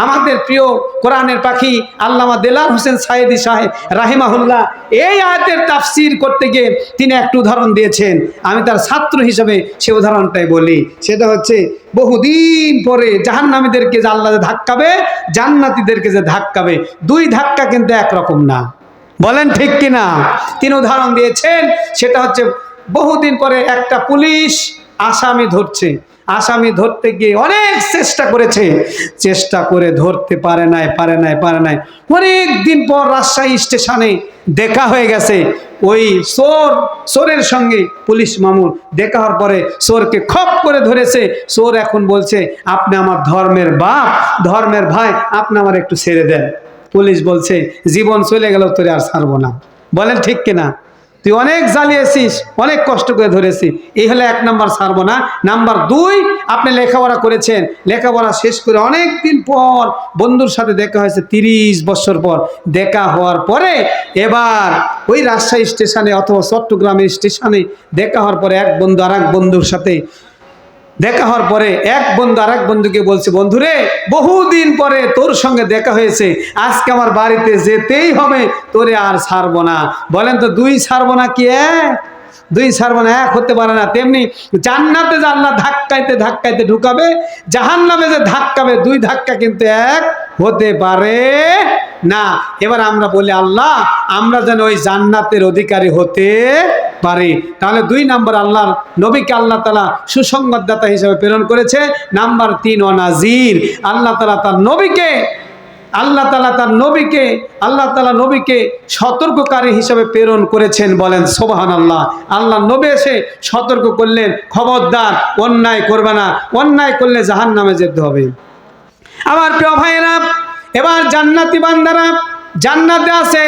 আমাদের প্রিয় কোরআনের পাখি আল্লামা দেলার হোসেন সাইদি সাহেব রাহিমাহুল্লাহ এই আয়াতের তাফসির করতে গিয়ে তিনি একটা উদাহরণ দিয়েছেন। আমি তার ছাত্র হিসেবে সে উদাহরণটাই বলি। সেটা হচ্ছে বহুদিন পরে জাহান্নামীদেরকে যে আল্লাহ ধাক্কাবে, জান্নাতীদেরকে যে ধাক্কাবে, দুই ধাক্কা কিন্তু একরকম না। বলেন ঠিক কিনা? তিনি উদাহরণ দিয়েছেন, সেটা হচ্ছে বহুদিন পরে একটা পুলিশ আসামি ধরছে। আসামি ধরতে গিয়ে অনেক চেষ্টা করেছে, চেষ্টা করে ধরতে পারে নাই। অনেক দিন পর রাজশাহী স্টেশনে দেখা হয়ে গেছে ওই চোরের সঙ্গে পুলিশ মামুর। দেখা হওয়ার পরে চোরকে খপ করে ধরেছে। চোর এখন বলছে, আপনি আমার ধর্মের বাপ, ধর্মের ভাই, আপনি আমার একটু ছেড়ে দেন। পুলিশ বলছে, জীবন চলে গেল, তোরে আর ছাড়বো না। বলেন ঠিক কিনা? তুই অনেক জ্বালিয়েছিস, অনেক কষ্ট করে ধরেছি, এই হলে 1 নাম্বার, ছাড়বো না। নাম্বার 2, আপনি লেখাপড়া করেছেন, লেখাপড়া শেষ করে অনেক দিন পর বন্ধুর সাথে দেখা হয়েছে, 30 বছর পর দেখা হওয়ার পরে এবার ওই রাজশাহী স্টেশনে অথবা চট্টগ্রামের স্টেশনে দেখা হওয়ার পরে এক বন্ধু আর এক বন্ধুর সাথে দেখা হওয়ার পরে এক বন্ধু আর এক বন্ধুকে বলছে, বন্ধুরে বহুদিন পরে তোর সঙ্গে দেখা হয়েছে, আজকে আমার বাড়িতে যেতেই হবে, তোরে আর ছাড়বো না। বলেন তো, 2 ছাড়বো না কি 1? 2 ছাড়বো না 1 হতে পারে না। তেমনি জান্নাতে যে আল্লাহ ধাক্কাইতে ধাক্কাইতে ঢুকাবে, জাহান্নামে যে ধাক্কাবে, 2 ধাক্কা কিন্তু 1 হতে পারে না। এবার আমরা বলি, আল্লাহ আমরা যেন ওই জান্নাতের অধিকারী হতে পারি। তাহলে 2 নাম্বার, আল্লাহর নবীকে আল্লাহ তাআলা সুসংবাদদাতা হিসেবে প্রেরণ করেছে। নাম্বার 3, ওয়ানাজির, আল্লাহ তাআলা তার নবীকে সতর্ককারী হিসেবে প্রেরণ করেছেন। বলেন সুবহানাল্লাহ। আল্লাহ নবী এসে সতর্ক করলেন, খবরদার অন্যায় করবে না, অন্যায় করলে জাহান্নামে যেতে হবে। আমার প্রিয় ভাইয়েরা, এবার জান্নাতি বান্দারা জান্নাতে আছে,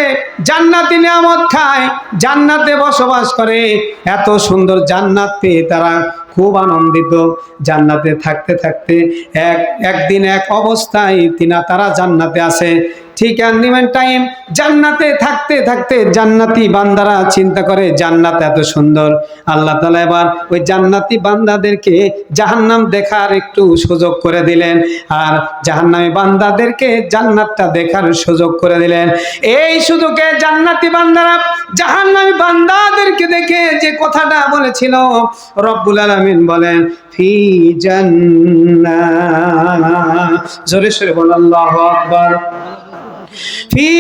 জান্নাতি নিয়ামত খায়, জান্নাতে বসবাস করে। এত সুন্দর জান্নাত পেয়ে তারা খুব আনন্দিত। জান্নাতে থাকতে থাকতে একদিন এক অবস্থায় তারা জান্নাতে আছে। ঠিক অ্যানিমেন্ট টাইম জান্নাতে থাকতে থাকতে জান্নাতি বান্দারা চিন্তা করে, জান্নাত এত সুন্দর। আল্লাহ তাআলা এবার ওই জান্নাতি বান্দাদেরকে জাহান্নাম দেখার একটু সুযোগ করে দিলেন, আর জাহান্নামী বান্দাদেরকে জান্নাতটা দেখার সুযোগ করে দিলেন। এই সুযোগে জান্নাতি বান্দারা জাহান্নামী বান্দাদেরকে দেখে যে কথাটা বলেছিল, রব্বুল আলামিন বলেন, ফি জান্নাত, জোরে সোরে বল আল্লাহু আকবার। ফি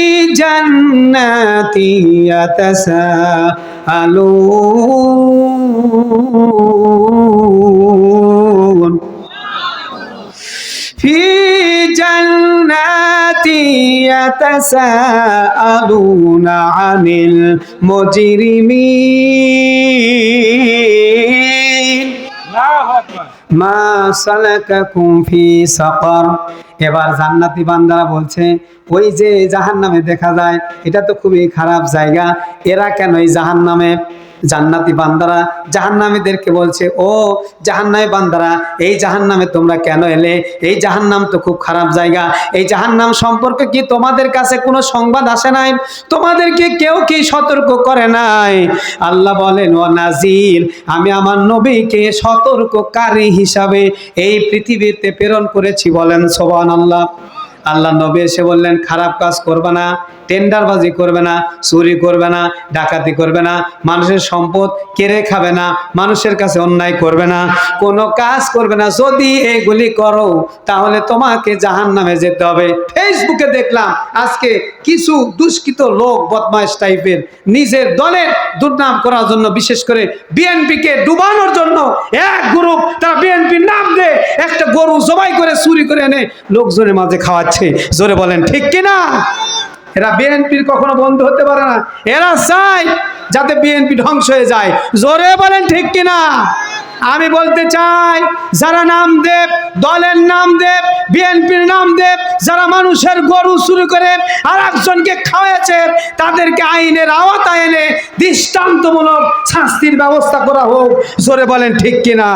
জান্নাতি ইয়াতাসাআলুন, ফি জান্নাতি ইয়াতাসাআলুনা আনিল মুজরিমিন মা সালাকাকুম ফি সাকার। এবার জান্নাতি বান্দারা বলছে, ওই যে জাহান্নামে দেখা যায়, এটা তো খুবই খারাপ জায়গা, এরা কেন এই জাহান্নামে? জান্নাতি বান্দারা জাহান্নামীদেরকে বলছে, ও জাহান্নামী বান্দারা, এই জাহান্নামে তোমরা কেন এলে? এই জাহান্নাম তো খুব খারাপ জায়গা। এই জাহান্নাম সম্পর্কে কি তোমাদের কাছে কোনো সংবাদ আসে নাই? তোমাদেরকে কেউ কি সতর্ক করে নাই? আল্লাহ বলেন, ও নাজির, আমি আমার নবীকে সতর্ককারী হিসাবে এই পৃথিবীতে প্রেরণ করেছি। বলেন সুবহানাল্লাহ। আল্লাহ নবী এসে বললেন, খারাপ কাজ করবে না, টেন্ডারবাজি করবে না, চুরি করবে না, ডাকাতি করবে না, মানুষের সম্পদ কেড়ে খাবে না, মানুষের কাছে অন্যায় করবে না, কোনো কাজ করবে না। যদি এগুলি করো তাহলে তোমাকে জাহান্নামে যেতে হবে। ফেসবুকে দেখলাম আজকে কিছু দুষ্কৃত লোক, বদমাইশ টাইপের, নিজের দলের দুর্নাম করার জন্য, বিশেষ করে বিএনপিকে ডুবানোর জন্য এক গ্রুপ, তারা বিএনপির নাম দিয়ে একটা গরু জবাই করে চুরি করে এনে লোকজনের মাঝে খাওয়াচ্ছে। জোরে বলেন ঠিক কিনা? এরা বিএনপির কখনো বন্ধু হতে পারে না। এরা চায় যাতে বিএনপি ধ্বংস হয়ে যায়। জোরে বলেন ঠিক কিনা? আমি বলতে চাই, যারা নাম দেব, দলের নাম দেব, বিএনপির নাম দেব, যারা মানুষের গরু চুরি করে আর একজনকে খাওয়াচ্ছে, তাদেরকে আইনের আওতায় এনে দৃষ্টান্তমূলক শাস্তির ব্যবস্থা করা হোক। জোরে বলেন ঠিক কিনা?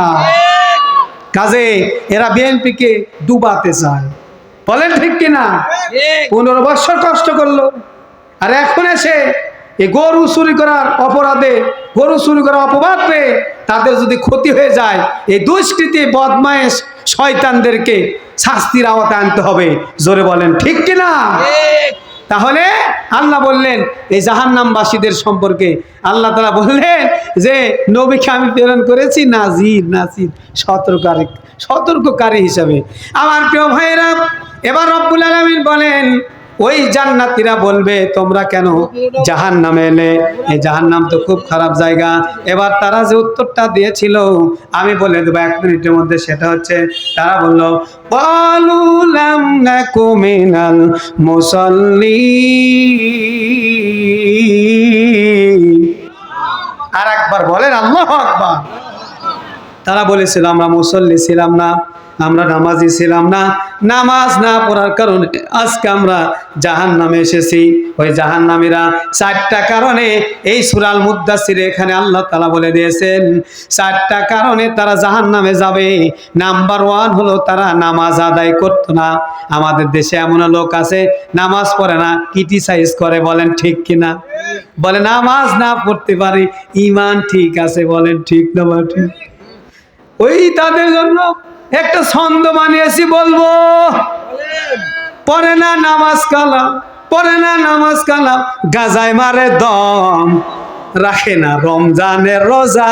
কাজে এরা বিএনপিকে ডুবাতে চায়। বলেন ঠিক কিনা? 15 বছর কষ্ট করলো, আর এখন এসে এই গরু চুরি করার অপরাধে, গরু চুরি করার অপবাদ পেয়ে তাদের যদি ক্ষতি হয়ে যায়, এই দুষ্কৃতী বদমাইশ শয়তানদেরকে শাস্তির আওতায় আনতে হবে। জোরে বলেন ঠিক কিনা? তাহলে আল্লাহ বললেন এই জাহান্নামবাসীদের সম্পর্কে, আল্লাহ তাআলা বললেন যে নবীকে আমি প্রেরণ করেছি নাজির নাসির, সতর্ককারী হিসাবে। আমার প্রিয় ভাইয়েরা, এবার রব্বুল আলামিন বলেন ওই জান্নাতীরা বলবে তোমরা কেন জাহান্নামে এলে? এই জাহান্নাম তো খুব খারাপ জায়গা। এবার তারা যে উত্তরটা দিয়েছিল আমি বলে দেবো 1 মিনিটের মধ্যে, সেটা হচ্ছে তারা বললো ক্বালু লাম নাকু মিনাল মুসাল্লিন। আর একবার বলেন আল্লাহু আকবার। তারা বলেছিল আমরা মুসল্লি ছিলাম না, আমরা নামাজি ছিলাম না, নামাজ না পড়ার কারণে আজকে আমরা জাহান্নামে এসেছি। ওই জাহান্নামীরা 4টা কারণে এই সূরাল মুদ্দাসিরে এখানে আল্লাহ তাআলা বলে দিয়েছেন 4টা কারণে তারা জাহান্নামে যাবে। নাম্বার 1 হলো তারা নামাজ আদায় করতো না। আমাদের দেশে এমন লোক আছে নামাজ পড়ে না, ক্রিটিসাইজ করে, বলেন ঠিক কিনা? বলে নামাজ না পড়তে পারে ঈমান ঠিক আছে, বলেন ঠিক না? ঠিক। ওই তাদের জন্য একটা ছন্দ বানিয়েছি, বলবো পড়ে না নামাজ কালাম, পড়ে না নামাজ কালাম, গাজায় মারে দম, রাখে না রমজানের রোজা,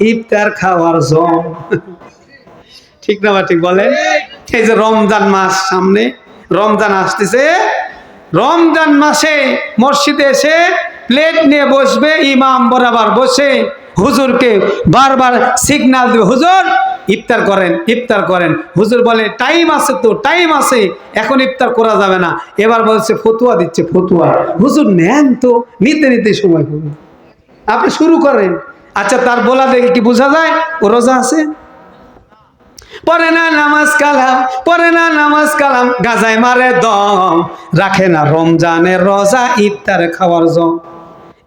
ইফতার খাওয়ার জম। ঠিক না ঠিক? বলেন। এই যে রমজান মাস সামনে, রমজান আসতেছে, রমজান মাসে মসজিদে এসে প্লেট নিয়ে বসবে, ইমাম বরাবর বসে হুজুরকে বারবার সিগন্যাল দেবে, হুজুর ইফতার করেন, ইফতার করেন। হুজুর বলে টাইম আছে তো, টাইম আছে, এখন ইফতার করা যাবে না। এবার বলছে ফতুয়া দিচ্ছে, ফতুয়া। হুজুর নেন তো, নিতে নিতে সময় হবে, আপনি শুরু করেন। আচ্ছা, তার বলা দেখে কি বোঝা যায় ও রোজা আছে? পড়ে না নামাজ কালাম, পড়ে না নামাজ কালাম, গাজায় মারে দম, রাখে না রমজানের রোজা, ইফতার খাওয়ার জম।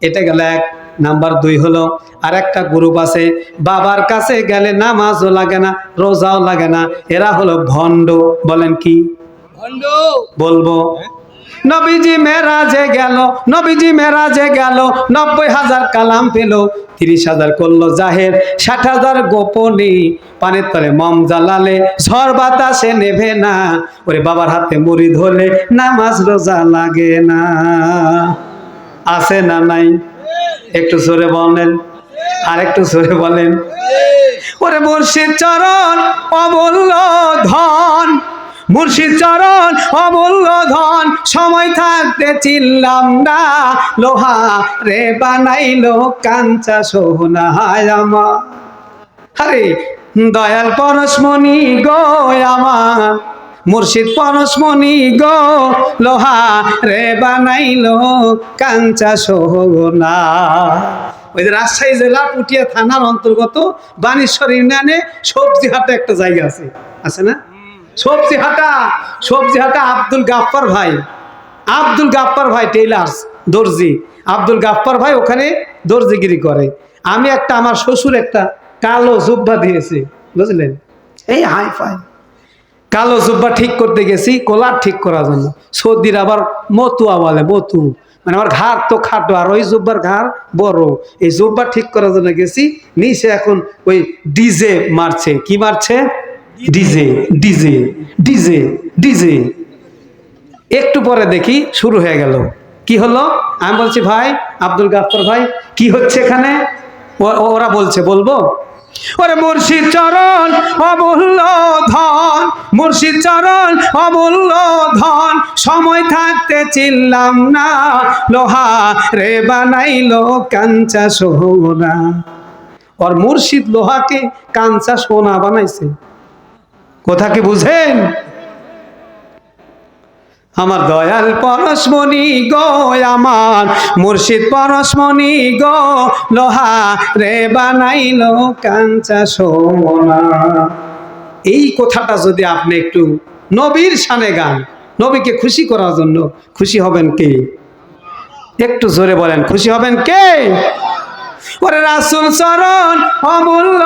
এটা গেল 1। নাম্বার 2 হলো আর একটা গ্রুপ আছে, বাবার কাছে গেলে নামাজও লাগে না, রোজাও লাগে না, এরা হলো ভণ্ড। বলেন কি ভণ্ড? বলবো নবীজি মেরাজে গেল, নবীজি মেরাজে গেল, 90,000 কালাম পেল, 30,000 করলো জাহের, 60,000 গোপনে, পানের তলে মম জ্বালালে ঝড় বাতাসে নেভে না, ওরে বাবার হাতে মুড়ি ধরলে নামাজ রোজা লাগে না। আছে না নাই? একটু জোরে বলেন, আর একটু জোরে বলেন। ওরে মুর্শিদ চরণ অমূল্য ধন, মুর্শিদ চরণ অমূল্য ধন, সময় থাকতে চিনলাম না, লোহা রে বানাইলো কাঞ্চা সোনায় আমার। আরে দয়াল পরশমণি গো আমার, মুর্শিদ পরশমণি গো, লোহা রে বানাইলো কাঞ্চা সোনা। ওই যে রাজশাহী জেলার পুঠিয়া থানার অন্তর্গত বানেশ্বর ইউনিয়নে সবজিহাটে একটা জায়গা আছে, আছে না? সবজিহাটা, সবজিহাটা আব্দুল গাফফার ভাই, আব্দুল গাফফার ভাই টেইলার্স, দর্জি আব্দুল গাফফার ভাই ওখানে দর্জিগিরি করে। আমি একটা, আমার শ্বশুর একটা কালো জুব্বা দিয়েছে, বুঝলেন? এই হাই ফাই কালো জুব্বা ঠিক করতে গেছি, কলার ঠিক করার জন্য। সর্দির আবার মতুয়া বলে, মতু মানে আমার ঘাড় তো খাটো, আর ওই জুব্বার ঘাড় বড়। এই জুব্বা ঠিক করার জন্য গেছি, নিচে এখন ওই ডিজে মারছে। কি মারছে? DJ, DJ, DJ, DJ. একটু পরে দেখি শুরু হয়ে গেল। কি হলো? আমি বলছি ভাই আব্দুল গাফফার ভাই কি হচ্ছে এখানে? ওরা বলছে বলবো, ওরে মুর্শিদ চরণ অমূল্য ধন, মুর্শিদ চরণ অমূল্য ধন, সময় থাকতে চিনলাম না, লোহা রে বানাইলো কাঞ্চা সোনা। ওর মুর্শিদ লোহাকে কাঞ্চা সোনা বানাইছে। কথা কি বুঝেন? আমার দয়াল পরশমণি গো আমার, মুর্শিদ পরশমণি গো, লোহা রে বানাইলো কাঞ্চা সোনা। এই কথাটা যদি আপনি একটু নবীর শানে গান, নবীকে খুশি করার জন্য, খুশি হবেন কে? একটু জোরে বলেন, খুশি হবেন কে? ওরে রাসূল চরণ অমূল্য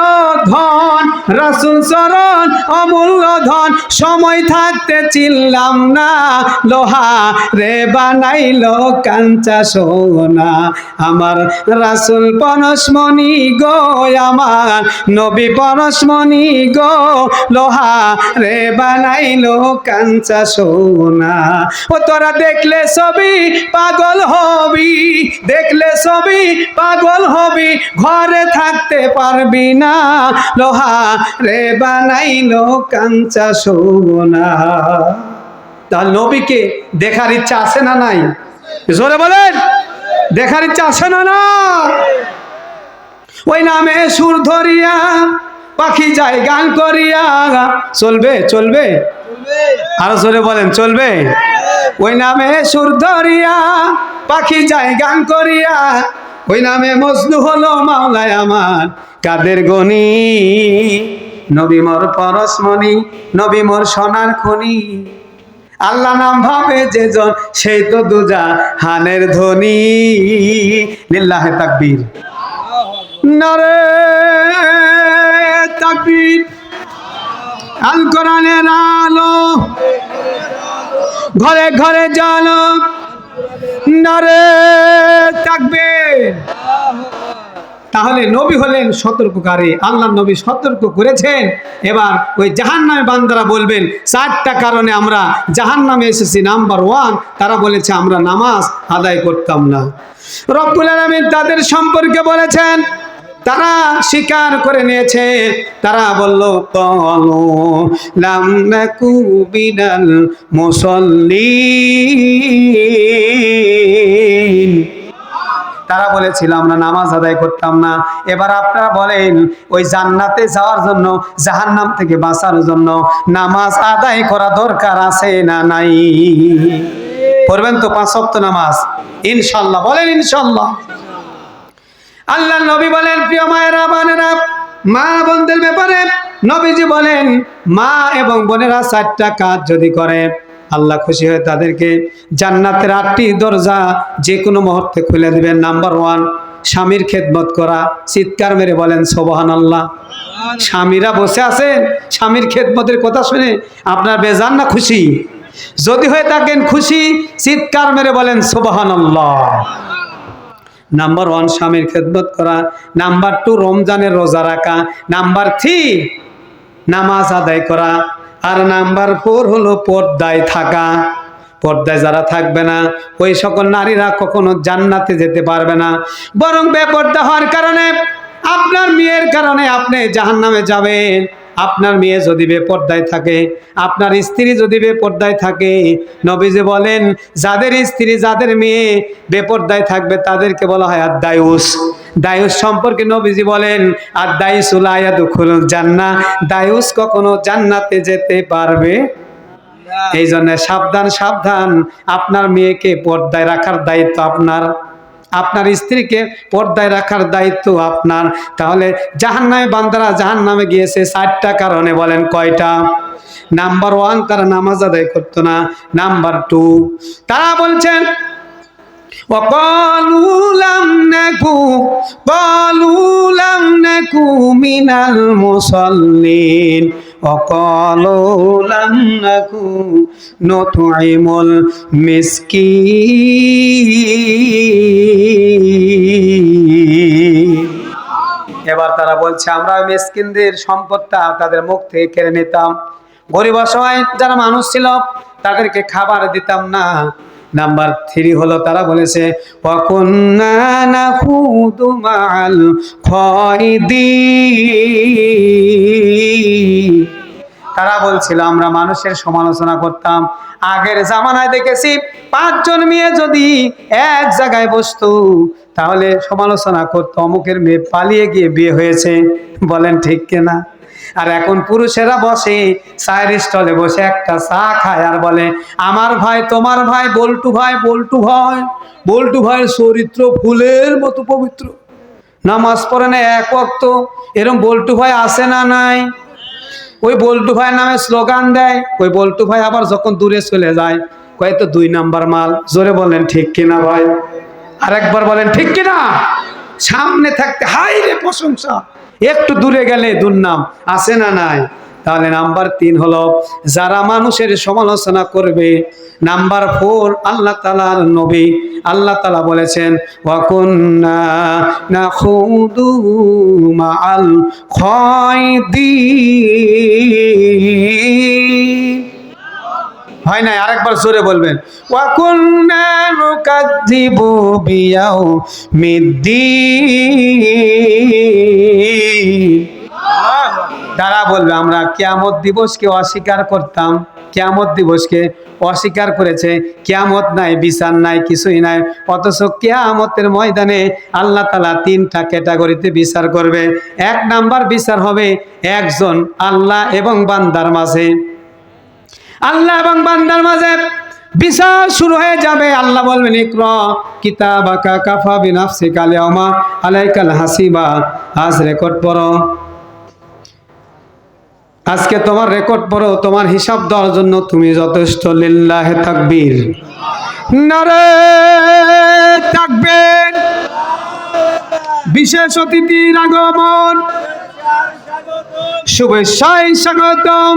ধন, রাসূল চরণ অমূল্য ধন, সময় থাকতে চিনলাম না, লোহা রে বানাইলো কাঞ্চা সোনা। আমার রাসূল পরশমণি গো, আমার নবী পরশমণি গো, লোহা রে বানাইলো কাঞ্চা সোনা। ও তোরা দেখলে ছবি পাগল হবি, দেখলে ছবি পাগল হবি, ঘরে থাকতে পারবি না, লোহা রে বানাইলো কাঞ্চা সোনা। তাহলে নবীকে দেখার ইচ্ছা আছে না নাই? জোরে বলেন, দেখার ইচ্ছা আছে না না? ওই নামে সুর ধরিয়া পাখি যায় গান করিয়া, চলবে চলবে? আরো জোরে বলেন, চলবে? ওই নামে সুর ধরিয়া পাখি যায় গান করিয়া, ওই নামে মজনু হলো মাওলায় আমার কাদের গনি। নবী মোর পরশমণি, নবী মোর সোনার খনি, আল্লাহ নাম ভাবে যে জন সেই তো দুজাহানের ধনী। লিল্লাহে তাকবীর, নারে তাকবীর। আল কোরআনের আলো ঘরে ঘরে জালো, নারে তাকবীর। তাহলে নবী হলেন সতর্ককারী, আল্লাহ নবী সতর্ক করেছেন। এবার ওই জাহান্নামে বান্দারা বলবেন 4টা কারণে আমরা জাহান্নামে এসেছি। নাম্বার 1, তারা বলেছে আমরা নামাজ আদায় করতাম না। রব্বুল আলামিন তাদের সম্পর্কে বলেছেন, তারা স্বীকার করে নিয়েছে। তারা বলল ক্বালু লাম নাকু বিনাল মুসাল্লিন, তারা বলেছিল আমরা নামাজ আদায় করতাম না। এবার আপনারা বলেন, ওই জান্নাতে যাওয়ার জন্য, জাহান্নাম থেকে বাঁচার জন্য নামাজ আদায় করা দরকার আছে না নাই? পড়বেন তো 5 ওয়াক্ত নামাজ ইনশাআল্লাহ? বলেন ইনশাআল্লাহ। আল্লাহ নবী বলেন, প্রিয় মায়েরা বোনেরা, মা বোনদের ব্যাপারে নবীজি বলেন, মা এবং বোনেরা 4টা কাজ যদি করে আল্লাহ খুশি হয়ে তাদেরকে জান্নাতের 8টি দরজা যে কোনো মুহূর্তে খুলে দিবেন। নাম্বার 1, স্বামীর খেদমত করা। চিৎকার মেরে বলেন সুবহানাল্লাহ। স্বামীরা বসে আছেন, স্বামীর খেদমতের কথা শুনে আপনার বেজান না খুশি? যদি হয়ে থাকেন খুশি, চিৎকার মেরে বলেন সুবহানাল্লাহ। নাম্বার 1 স্বামীর খেদমত করা। নাম্বার 2 রমজানের রোজা রাখা। নাম্বার 3 নামাজ আদায় করা। আর নাম্বার 4 হলো পর্দায় থাকা। পর্দায় যারা থাকবে না, ওই সকল নারীরা কখনো জান্নাতে যেতে পারবে না, বরং বেপর্দা হওয়ার কারণে, আপনার মেয়ের কারণে আপনি জাহান্নামে যাবেন। আপনার মেয়ে যদি বেপর্দায় থাকে, আপনার স্ত্রী যদি বেপর্দায় থাকে, নবীজি বলেন যাদের স্ত্রী যাদের মেয়ে বেপর্দায় থাকবে তাদেরকে বলা হয় আদ-দায়ুস। দায়ুস সম্পর্কে নবীজি বলেন আদ-দায়ুসু লা ইয়াদখুলুল জান্নাহ, দায়ুস কখনো জান্নাতে যেতে পারবে। এই জন্য সাবধান সাবধান, আপনার মেয়েকে পর্দায় রাখার দায়িত্ব আপনার, আপনার স্ত্রীকে পর্দায় রাখার দায়িত্ব আপনার। তাহলে জাহান্নামে বান্দারা জাহান্নামে গিয়েছে 4টা কারণে। বলেন কয়টা? নাম্বার 1 তারা নামাজ আদায় করতো না। নাম্বার 2 তারা বলছেন وقالوا لم نكن من المصلين وقالوا لم نكن نطعم المسكين। এবার তারা বলছে আমরা মিসকিনদের সম্পদটা তাদের মুখ থেকে কেড়ে নিতাম, গরিব অসহায় যারা মানুষ ছিল তাদেরকে খাবার দিতাম না। নাম্বার 3 হলো তারা বলেছে ওয়াকুন্না নাখুদু মাআল খায়দিন, তারা বলছিল আমরা মানুষের সমালোচনা করতাম। আগের জামানায় দেখেছি 5 জন মেয়ে যদি এক জায়গায় বসতো তাহলে সমালোচনা করতো, অমুকের মেয়ে পালিয়ে গিয়ে বিয়ে হয়েছে। বলেন ঠিক কিনা? আর এখন পুরুষেরা বসে চায়ের স্টলে বসে একটা চা খায় আর বলে আমার ভাই তোমার ভাই বল্টু ভাই, বল্টু ভাই, বল্টু ভাইয়ের চরিত্র ফুলের মতো পবিত্র, নামাজ পড়ে না 1 ওয়াক্ত, এরকম বল্টু ভাই আছে না নাই? ওই বল্টু ভাইয়ের নামে স্লোগান দেয়। ওই বল্টু ভাই আবার যখন দূরে চলে যায় কয় তো 2 নাম্বার মাল। জোরে বলেন ঠিক কিনা ভাই? আরেকবার বলেন ঠিক কিনা? সামনে থাকতে হাই রে প্রশংসা, একটু দূরে গেলে দুর্নাম, আছে না নাই? তাহলে নাম্বার 3 হলো যারা মানুষের সমালোচনা করবে। নাম্বার 4 আল্লাহ তাআলার নবী, আল্লাহ তাআলা বলেছেন ওয়াকুন্না নাখুদু মাআল খায়দিন। হয় না? আরেকবার জোরে বলবেন ওয়াকুন্না নুকাযযিবু বিয়াউমিদ্দিন। তারা বলবে আমরা কিয়ামত দিবসকে অস্বীকার করতাম, কিয়ামত দিবসকে অস্বীকার করেছে, কিয়ামত নাই, বিচার নাই, কিছুই নাই। অথচ কিয়ামতের ময়দানে আল্লাহ তাআলা 3টা ক্যাটাগরিতে বিচার করবে। 1 নাম্বার বিচার হবে একজন আল্লাহ এবং বান্দার মাঝে, আল্লাহ এবং বান্দার মাঝে বিচার শুরু হয়ে যাবে। আল্লাহ বলবেন ইকরা কিতাবাকা কাফা বিনাফসিকা আল-ইয়াওমা আলাইকাল হাসিবা। আজ রেকর্ড পড়ো, আজকে তোমার রেকর্ড পড়ো, তোমার হিসাব দেওয়ার জন্য তুমি যথেষ্ট। লিল্লাহি তাকবীর, নারে তাকবীর। বিশেষ অতিথির আগমন, শুভেচ্ছায় স্বাগতম।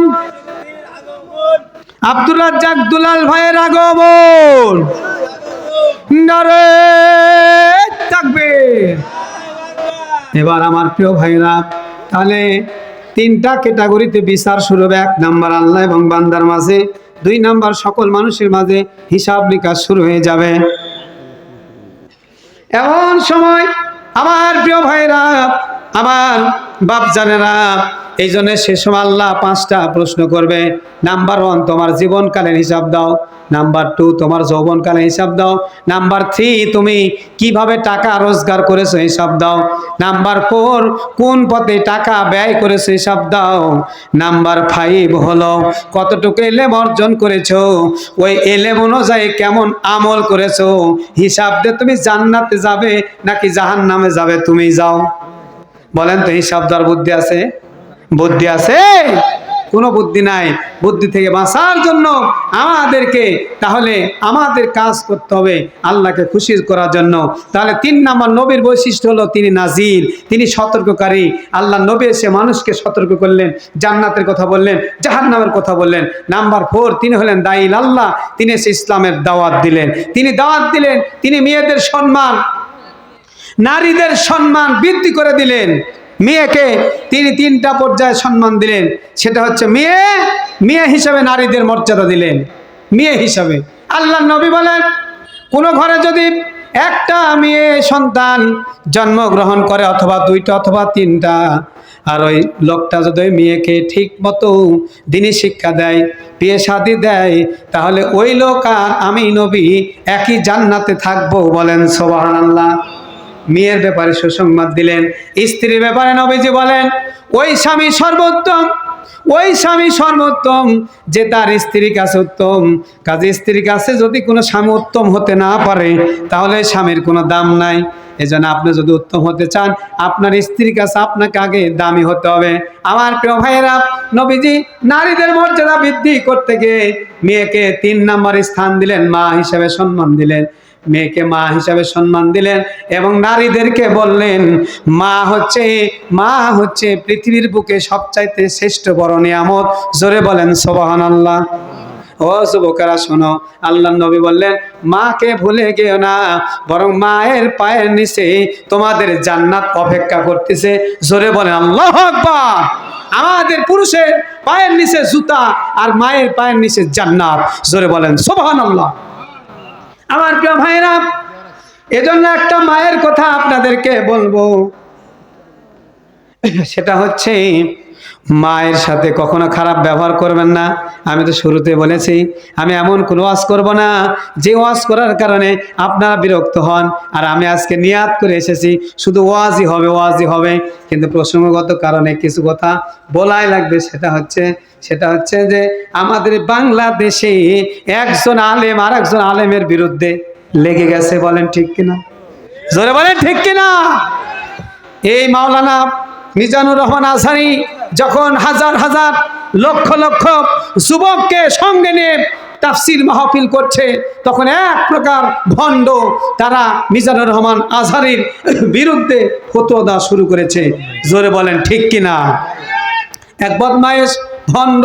আব্দুর রাজ্জাক দুলাল ভাইয়ের আগমন, নারে তাকবীর। এবার আমার প্রিয় ভাইরা, তাহলে 3টা ক্যাটাগরিতে বিচার শুরু হবে। 1 নাম্বার আল্লাহ এবং বান্দার মাঝে, 2 নাম্বার সকল মানুষের মাঝে হিসাব নিকাশ শুরু হয়ে যাবে। এমন সময় আমার প্রিয় ভাইরা, আমার বাপজানেরা, এই জন্য সে সময় আল্লাহ 5টা প্রশ্ন করবে। নাম্বার 1 তোমার জীবনকালের হিসাব দাও। নাম্বার 2 তোমার যৌবনকালের হিসাব দাও। নাম্বার 3 তুমি কিভাবে টাকা রোজগার করেছো হিসাব দাও। নাম্বার 4 কোন পথে টাকা ব্যয় করেছো হিসাব দাও। নাম্বার 5 হলো কতটুকু এলেম অর্জন করেছো, ওই এলেম অনুযায়ী কেমন আমল করেছো হিসাব দিয়ে তুমি জান্নাতে যাবে নাকি জাহান্নামে যাবে তুমি যাও। বলেন তো, হিসাব দেওয়ার বুদ্ধি আছে? বুদ্ধি আছে? কোনো বুদ্ধি নাই। বুদ্ধি থেকে বাঁচার জন্য আমাদেরকে তাহলে আমাদের কাজ করতে হবে আল্লাহকে খুশি করার জন্য। তাহলে 3 নাম্বার নবীর বৈশিষ্ট্য হলো তিনি নাজির, তিনি সতর্ককারী। আল্লাহ নবী এসে মানুষকে সতর্ক করলেন, জান্নাতের কথা বললেন, জাহান্নামের কথা বললেন। নাম্বার 4 তিনি হলেন দাঈল আল্লাহ, তিনি এসে ইসলামের দাওয়াত দিলেন। তিনি দাওয়াত দিলেন, তিনি মেয়েদের সম্মান, নারীদের সম্মান বৃদ্ধি করে দিলেন। মেয়েকে তিনি 3টা পর্যায়ে সম্মান দিলেন। সেটা হচ্ছে মেয়ে হিসাবে নারীদের মর্যাদা দিলেন, মেয়ে হিসাবে। আল্লাহ নবী বলেন কোন ঘরে যদি একটা মেয়ে সন্তান জন্মগ্রহণ করে, অথবা 2টা অথবা 3টা, আর ওই লোকটা যদি ওই মেয়েকে ঠিক মতো দ্বীনি শিক্ষা দেয়, বিয়ে শাদী দেয়, তাহলে ওই লোক আর আমি নবী একই জান্নাতে থাকবো। বলেন সুবহানাল্লাহ। মেয়ের ব্যাপারে সুসংবাদ দিলেন। স্ত্রীর ব্যাপারে নবীজি বলেন ওই স্বামী সর্বোত্তম, ওই স্বামী সর্বোত্তম যে তার স্ত্রীর কাছে উত্তম। কাজে স্ত্রীর কাছে যদি কোনো স্বামী উত্তম হতে না পারে তাহলে স্বামীর কোনো দাম নাই। এজন্য আপনি যদি উত্তম হতে চান, আপনার স্ত্রীর কাছে আপনাকে আগে দামি হতে হবে। আমার প্রিয় ভাইয়েরা, নবীজি নারীদের মর্যাদা বৃদ্ধি করতে গিয়ে মেয়েকে 3 নাম্বার স্থান দিলেন, মা হিসাবে সম্মান দিলেন। মেয়েকে মা হিসাবে সম্মান দিলেন এবং নারীদেরকে বললেন মা হচ্ছে পৃথিবীর বুকে সবচাইতে শ্রেষ্ঠ বড় নিয়ামত। জোরে বলেন সুবহানাল্লাহ। ও যুবকেরা শোনো, আল্লাহ নবী বললেন মাকে ভুলে গেও না, বরং মায়ের পায়ের নিচে তোমাদের জান্নাত অপেক্ষা করতেছে। জোরে বলেন আল্লাহু আকবার। আমাদের পুরুষের পায়ের নিচে জুতা আর মায়ের পায়ের নিচে জান্নাত। জোরে বলেন সুবহানাল্লাহ। আমার প্রিয় ভাইরা, এজন্য একটা মায়ের কথা আপনাদেরকে বলবো, সেটা হচ্ছে মায়ের সাথে কখনো খারাপ ব্যবহার করবেন না। আমি তো শুরুতে বলেছি আমি এমন কোনো ওয়াজ করব না যে ওয়াজ করার কারণে আপনারা বিরক্ত হন। আর আমি আজকে নিয়াত করে এসেছি শুধু ওয়াজই হবে, কিন্তু প্রসঙ্গগত কারণে কিছু কথা বলাই লাগবে। সেটা হচ্ছে যে আমাদের বাংলাদেশে একজন আলেম আর একজন আলেমের বিরুদ্ধে লেগে গেছে। বলেন ঠিক কিনা? জোরে বলেন ঠিক কিনা? এই মাওলানা মিজানুর রহমান আজহারি যখন হাজার হাজার লক্ষ লক্ষ যুবককে সঙ্গে নিয়ে তাফসির মাহফিল করছে, তখন এক প্রকার ভণ্ড তারা মিজানুর রহমান আজহারীর বিরুদ্ধে ফতোয়া দেওয়া শুরু করেছে। জোরে বলেন ঠিক কিনা? এক বদমায়েশ ভণ্ড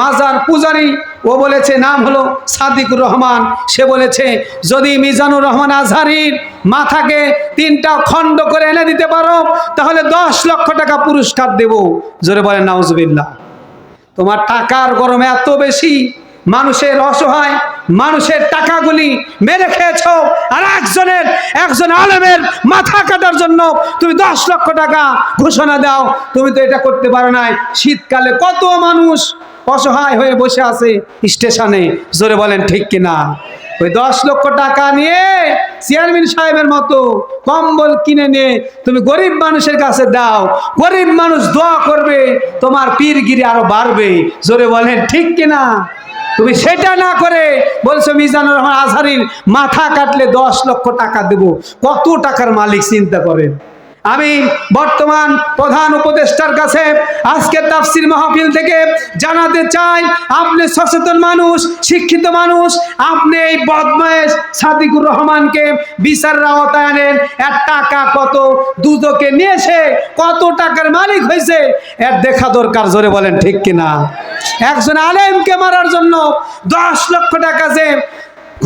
মাজার পূজারী, ও বলেছে, নাম হলো সাদিকুর রহমান, সে বলেছে যদি মিজানুর রহমান আজহারীর মাথাকে 3টা খণ্ড করে এনে দিতে পারো তাহলে 10 লক্ষ টাকা পুরস্কার দেব। জোরে বলেন নাউজুবিল্লাহ। তোমার টাকার গরম এত বেশি, মানুষের অসহায় মানুষের টাকাগুলি মেরে খেয়েছ, আর একজন আলেমের মাথা কাটার জন্য তুমি 10 লক্ষ টাকা ঘোষণা দাও। তুমি তো এটা করতে পারো নাই। শীতকালে কত মানুষ অসহায় হয়ে বসে আছে স্টেশনে। জোরে বলেন ঠিক কিনা? ওই 10 লক্ষ টাকা নিয়ে চেয়ারম্যান সাহেবের মতো কম্বল কিনে নিয়ে তুমি গরিব মানুষের কাছে দাও, গরিব মানুষ দোয়া করবে, তোমার পীরগিরি আরো বাড়বে। জোরে বলেন ঠিক কিনা? তুমি সেটা না করে বলছো মিজানুর রহমান আজহারীর মাথা কাটলে 10 লক্ষ টাকা দেব। কত টাকার মালিক চিন্তা করেন। আমি বর্তমান প্রধান উপদেষ্টার কাছে আজকে তাফসির মাহফিল থেকে জানাতে চাই, আপনি সচেতন মানুষ, শিক্ষিত মানুষ, আপনি এই বদমায়েশ সাদিকুর রহমানকে বিচারের আওতায় আনেন। এর টাকা কত, দুদকে নিয়েছে, কত টাকার মালিক হয়েছে, এর দেখা দরকার। জোরে বলেন ঠিক কিনা? একজন আলেমকে মারার জন্য 10 লক্ষ টাকা যে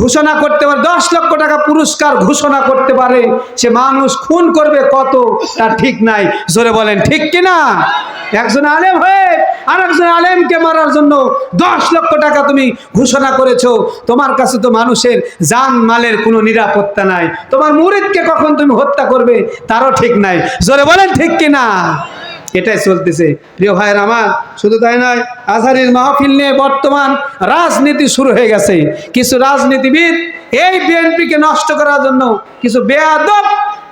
ঘোষণা করতে পারে, 10 লক্ষ টাকা পুরস্কার ঘোষণা করতে পারে, সে মানুষ খুন করবে কত তার ঠিক নাই। জোরে বলেন ঠিক কিনা? একজন আলেম হয়ে আর একজন আলেমকে মারার জন্য 10 লক্ষ টাকা তুমি ঘোষণা করেছো। তোমার কাছে তো মানুষের জান মালের কোনো নিরাপত্তা নাই। তোমার মুরিদকে কখন তুমি হত্যা করবে তারও ঠিক নাই। জোরে বলেন ঠিক কিনা? এটাই চলতেছে প্রিয় ভাইয়ের আমার। শুধু তাই নয়, আজহারীর মাহফিল নিয়ে বর্তমান রাজনীতি শুরু হয়ে গেছে। কিছু রাজনীতিবিদ এই বিএনপিকে নষ্ট করার জন্য কিছু বেয়াদব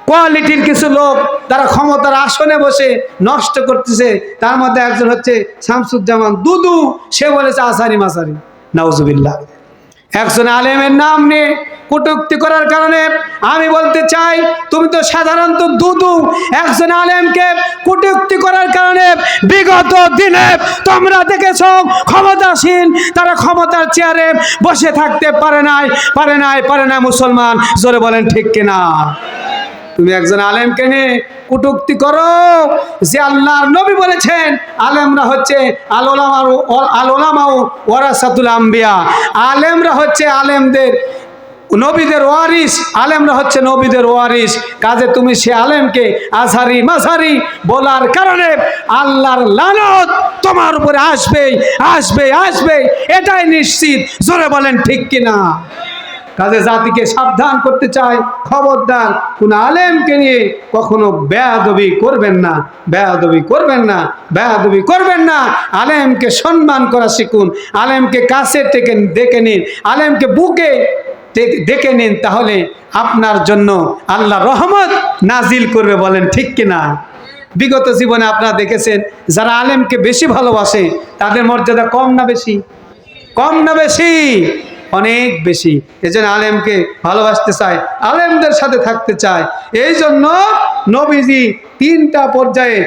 কোয়ালিটির কিছু লোক তারা ক্ষমতার আসনে বসে নষ্ট করতেছে। তার মধ্যে একজন হচ্ছে শামসুজ্জামান দুদু, সে বলেছে আজহারী মাসারি, নাউজুবিল্লাহ। একজন আলেমের নাম নিয়ে কটূক্তি করার কারণে আমি বলতে চাই, তুমি তো সাধারণত দুদু। একজন আলেমকে কটূক্তি করার কারণে বিগত দিনে তোমরা দেখেছো ক্ষমতাসীন তারা ক্ষমতার চেয়ারে বসে থাকতে পারে নাই মুসলমান। জোরে বলেন ঠিক কিনা? তুমি একজন আলেমকে নিয়ে কটূক্তি করো, যে আল্লাহর নবী বলেছেন আলেমরা হচ্ছে আল-উলামা ওয়ারাসাতুল আম্বিয়া, আলেমরা হচ্ছে নবীদের ওয়ারিস, আলেমরা হচ্ছে নবীদের ওয়ারিস। কাজে তুমি সে আলেমকে আজহারী মাঝহারী বলার কারণে আল্লাহর লানত তোমার উপরে আসবে, এটাই নিশ্চিত। জোরে বলেন ঠিক কিনা? কাজে জাতিকে সাবধান করতে চাই, খবরদার কোন আলেমকে নিয়ে কখনো বেয়াদবি করবেন না। আলেমকে সম্মান করা শিখুন, আলেমকে কাছে ডেকে নিন, আলেমকে বুকে ডেকে নিন, তাহলে আপনার জন্য আল্লাহ রহমত নাজিল করবে। বলেন ঠিক কিনা? বিগত জীবনে আপনারা দেখেছেন যারা আলেমকে বেশি ভালোবাসে তাদের মর্যাদা কম না বেশি? অনেক বেশি। এজন্য আলেমকে ভালোবাসতে চায়, আলেমদের সাথে থাকতে চায়। এই জন্য নবীজি 3টা পর্যায়ে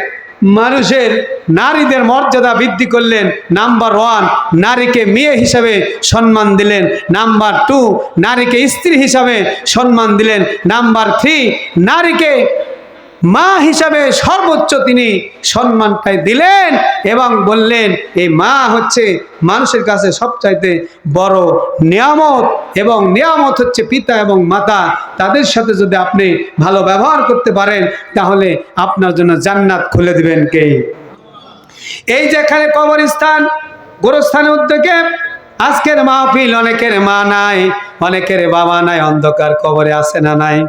নারীদের মর্যাদা বৃদ্ধি করলেন। নাম্বার 1, নারীকে মেয়ে হিসাবে সম্মান দিলেন। নাম্বার 2, নারীকে স্ত্রী হিসাবে সম্মান দিলেন। নাম্বার 3, নারীকে মা হিসাবে সর্বোচ্চ তিনি সম্মানটাই দিলেন এবং বললেন এই মা হচ্ছে মানুষের কাছে সবচাইতে বড় নিয়ামত, এবং নিয়ামত হচ্ছে পিতা এবং মাতা। তাদের সাথে যদি আপনি ভালো ব্যবহার করতে পারেন তাহলে আপনার জন্য জান্নাত খুলে দিবেন কে? এই যেখানে কবরস্থান, গোরস্থানের উদ্যোগে আজকের মাহফিল, অনেকের মা নাই, অনেকের বাবা নাই, অন্ধকার কবরে আছে না নাই?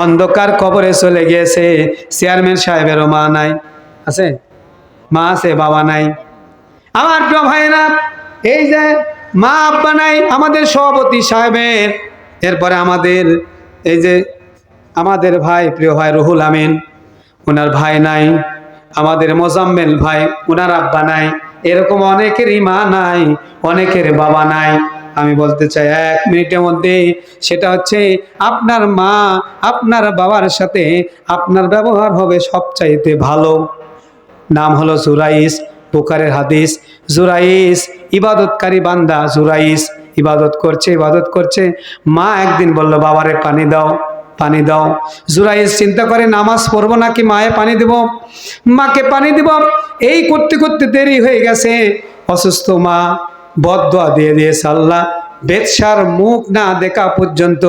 অন্ধকার কবরে চলে গিয়েছে। চেয়ারম্যান সাহেবেরও মা নাই, আছে? মা আছে, বাবা নাই। আমার প্রিয় ভাইরা, এই যে মা আব্বা নাই আমাদের সভাপতি সাহেবের, এরপরে আমাদের এই যে আমাদের ভাই, প্রিয় ভাই রুহুল আমিন, ওনার ভাই নাই। আমাদের মোজাম্মেল ভাই, ওনার আব্বা নাই। এরকম অনেকেরই মা নাই, অনেকের বাবা নাই। আমি বলতে চাই 1 মিনিটের মধ্যে, সেটা হচ্ছে আপনার মা আপনার বাবার সাথে আপনার ব্যবহার হবে সবচাইতে ভালো। নাম হলো জুরাইস, বুখারীর হাদিস। জুরাইস ইবাদতকারী বান্দা, জুরাইস ইবাদত করছে। মা একদিন বলল, বাবারে পানি দাও, পানি দাও। জুরাইজ চিন্তা করে নামাজ পড়বো নাকি মায়ে পানি দেব, মাকে পানি দেব। এই করতে করতে দেরি হয়ে গেছে। অসুস্থ মা বদদোয়া দিয়ে দিয়েছে, আল্লাহ বেদশার মুখ না দেখা পর্যন্ত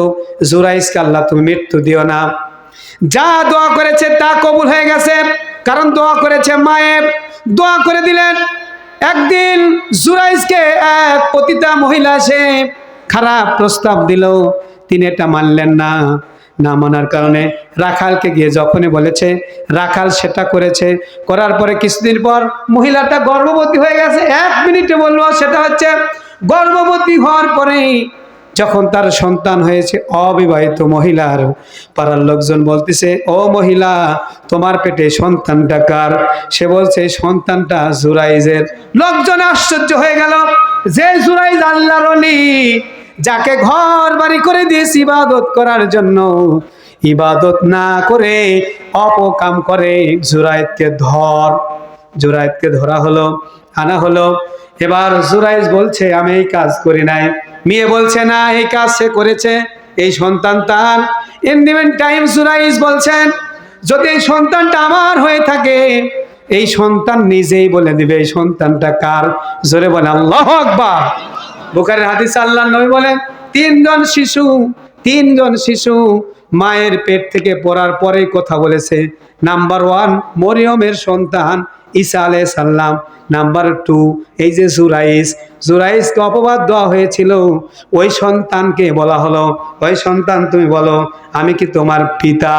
জুরাইজকে আল্লাহ তুমি মৃত্যু দিও না। যা দোয়া করেছে তা কবুল হয়ে গেছে, কারণ দোয়া করেছে মায়ের, দোয়া করে দিলেন। একদিন জুরাইজকে এক পতিতা মহিলা সে খারাপ প্রস্তাব দিল, তিনি এটা মানলেন না। না মানার কারণে রাখালকে গিয়ে যখনই বলেছে, রাখাল সেটা করেছে। করার পরে কিছুদিন পর মহিলাটা গর্ভবতী হয়ে গেছে। 1 মিনিটে বললো, সেটা হচ্ছে গর্ভবতী হওয়ার পরে যখন তার সন্তান হয়েছে, অবিবাহিত মহিলার পাড়ার লোকজন বলতেছে, ও মহিলা তোমার পেটে সন্তানটা কার? সে বলছে সন্তানটা জুরাইজের। লোকজন আশ্চর্য হয়ে গেল, যে জুরাইজ আল্লাহর ওলি, যাকে ঘর বাড়ি করে দিয়েছে ইবাদত করার জন্য, ইবাদত না করে অপকাম করে। জুরাইজকে ধরা হলো, আনা হলো। এবার জুরাইজ বলছে আমি এই কাজ করি নাই। মেয়ে বলছে না, এই কাজ সে করেছে, এই সন্তান তার। ইন দ্য মিন টাইম জুরাইজ বলছেন, যদি এই সন্তানটা আমার হয়ে থাকে, এই সন্তান নিজেই বলে দিবে এই সন্তানটা কার। জোরে বলে আল্লাহু আকবার। বুখারীর হাদিস, আল্লাহর নবী বলেন, তিনজন শিশু মায়ের পেট থেকে পড়ার পরেই কথা বলেছে। নাম্বার 1 মরিয়মের সন্তান ঈসা আলাইহিস সালাম। নাম্বার 2 এই যে জুরাইজকে অপবাদ দেওয়া হয়েছিল, ওই সন্তানকে বলা হলো, ওই সন্তান তুমি বলো আমি কি তোমার পিতা?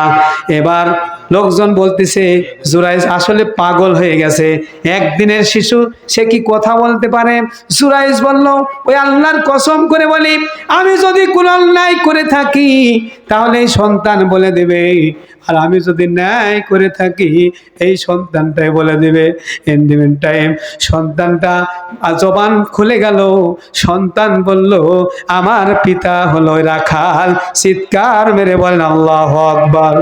এবার লোকজন বলতেছে জুরাইজ আসলে পাগল হয়ে গেছে, একদিনের শিশু, সে কি কথা বলতে পারে? জুরাইজ বলল, ওই আল্লাহর কসম করে বলি, আমি যদি কোনো অন্যায় করে থাকি তাহলে এই সন্তান বলে দেবে, আর আমি যদি ন্যায় করে থাকি এই সন্তানটাই বলে দেবে। ইন দ্য মিন টাইম সন্তানটা জবান খুলে গেল, সন্তান বলল আমার পিতা হলো রাখাল। চিৎকার মেরে বলেন আল্লাহু আকবার।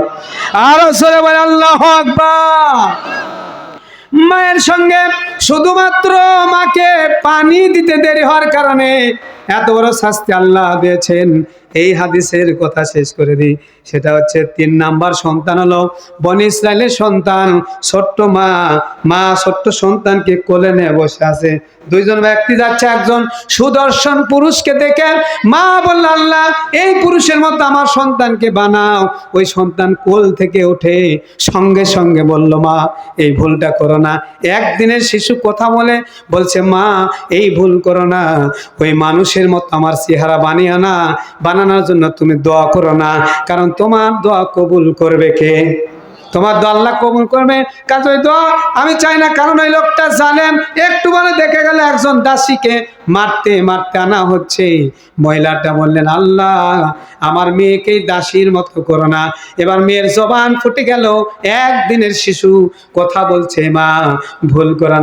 আরো জোরে বলেন আল্লাহু আকবার। মায়ের সঙ্গে শুধুমাত্র মাকে পানি দিতে দেরি হওয়ার কারণে এত বড় শাস্তি আল্লাহ দিয়েছেন। এই হাদিসের কথা শেষ করে দিই, সেটা হচ্ছে 3 নাম্বার সন্তান হলো বনি ইসরাইলের সন্তান। ছোট্ট মা ছোট্ট সন্তানকে কোলে নিয়ে বসে আছে। 2 জন ব্যক্তি যাচ্ছে, একজন সুদর্শন পুরুষকে দেখে মা বলল, আল্লাহ এই পুরুষের মতো আমার সন্তানকে বানাও। ওই সন্তান কোল থেকে উঠে সঙ্গে সঙ্গে বলল, মা এই ভুলটা করো না। একদিনের শিশু কথা বলছে মা এই ভুল করো না, ওই মানুষের মতো আমার চেহারা বানিও না, বানানোর জন্য তুমি দোয়া করো না, কারণ তোমার দোয়া কবুল করবে কে? তোমার দোয়া আল্লাহ কবুল করবে। কাজে ওই দোয়া আমি চাই না, কারণ ওই লোকটা জানেন একটু বলে দেখে গেল একজন দাসীকে মারতে আনা হচ্ছে। মহিলাটা বললেন, আল্লাহ আমার মেয়েকে দাসীর মতো করো না। এবার মেয়ের জবান ফুটে গেল, একদিনের শিশু কথা বলছে, মা ভুল করো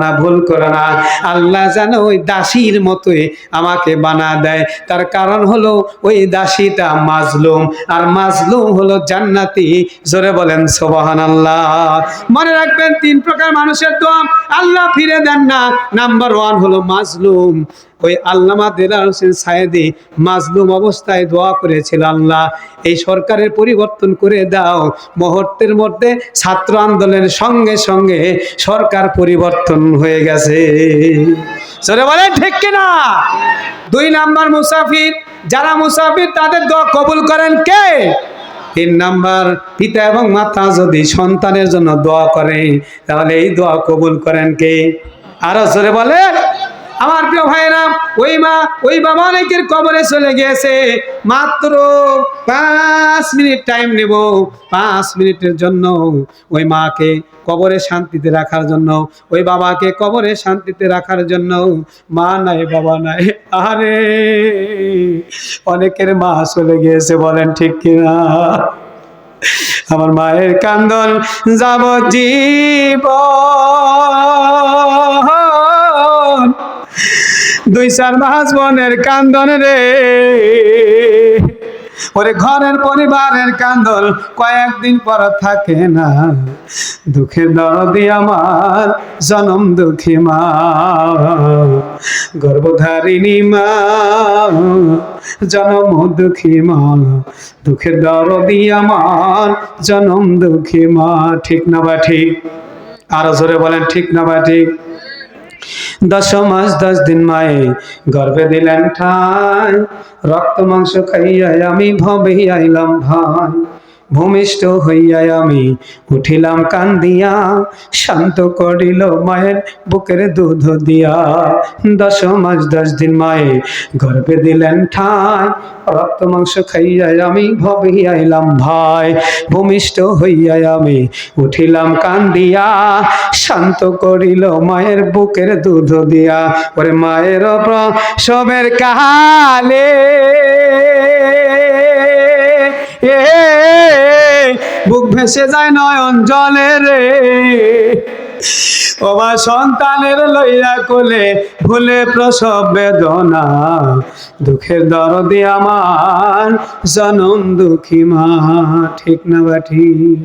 না, আল্লাহ যেন ওই দাসীর মতোই আমাকে বানা দেয়। তার কারণ হলো ওই দাসীটা মাজলুম, আর মাজলুম হলো জান্নাতি। জোরে বলেন সুবহানাল্লাহ। মনে রাখবেন 3 প্রকার মানুষের দোয়া আল্লাহ ফিরে দেন না। নাম্বার 1 হলো মাজলুম। ওই আল্লামা দেলাওয়ার হোসেন সায়েদী মাজলুম অবস্থায় দোয়া করেছিল, আল্লাহ এই সরকারের পরিবর্তন করে দাও। মুহূর্তের মধ্যে ছাত্র আন্দোলনের সঙ্গে সঙ্গে সরকার পরিবর্তন হয়ে গেছে। জোরে বলেন ঠিক কিনা? 2 নাম্বার মুসাফির, যারা মুসাফির তাদের দোয়া কবুল করেন কে? 3 নাম্বার পিতা এবং মাতা যদি সন্তানের জন্য দোয়া করে তাহলে এই দোয়া কবুল করেন কে? আরো জোরে বলেন। আমার প্রিয় ভাইরা, ওই মা ওই বাবা অনেকের কবরে চলে গিয়েছে। মাত্র 5 মিনিট টাইম নেব, 5 মিনিটের জন্য ওই মাকে কবরে শান্তিতে রাখার জন্য, ওই বাবাকে কবরে শান্তিতে রাখার জন্য। মা নাই বাবা নাই, আরে অনেকের মা চলে গিয়েছে, বলেন ঠিক কিনা? আমার মায়ের কান্দন যাবজ্জীবন, 2-4 মাস বোনের কান্দন রে। ওরে ঘরের পরিবারের কান্দল কয়েকদিন পর থাকে না, দুঃখের দরদি আমার জনম দুঃখী মা, গর্ভধারিণী মা জনম দুঃখী মা, দুঃখের দরদি আমার জনম দুঃখী মা। ঠিক না বা ঠিক? আরো জোরে বলেন ঠিক না বা ঠিক? 10 মাস 10 দিন মায়ে গর্ভে দিলেন ঠাই, রক্ত মাংস খাইয়া আমি ভবে আইলাম ভাই, ভূমিষ্ঠ হইয়া আমি উঠিলাম কান্দিয়া, শান্ত করিল মায়ের বুকের দুধ দিয়া। 10 মাস 10 দিন মায়ে গর্ভে দিলেন ঠাই, রক্ত মাংস খাইয়া আমি ভবে আইলাম ভাই, ভূমিষ্ঠ হইয়া আমি উঠিলাম কান্দিয়া, শান্ত করিল মায়ের বুকের দুধ দিয়া। ওরে মায়ের প্রসবের কালে বুক ভেসে যায় নয়ন জলে রে, ও মা সন্তানের লইয়া কোলে ভুলে প্রসব বেদনা, দুঃখের দরদি আমার জনম দুঃখী মা। ঠিক না বা ঠিক?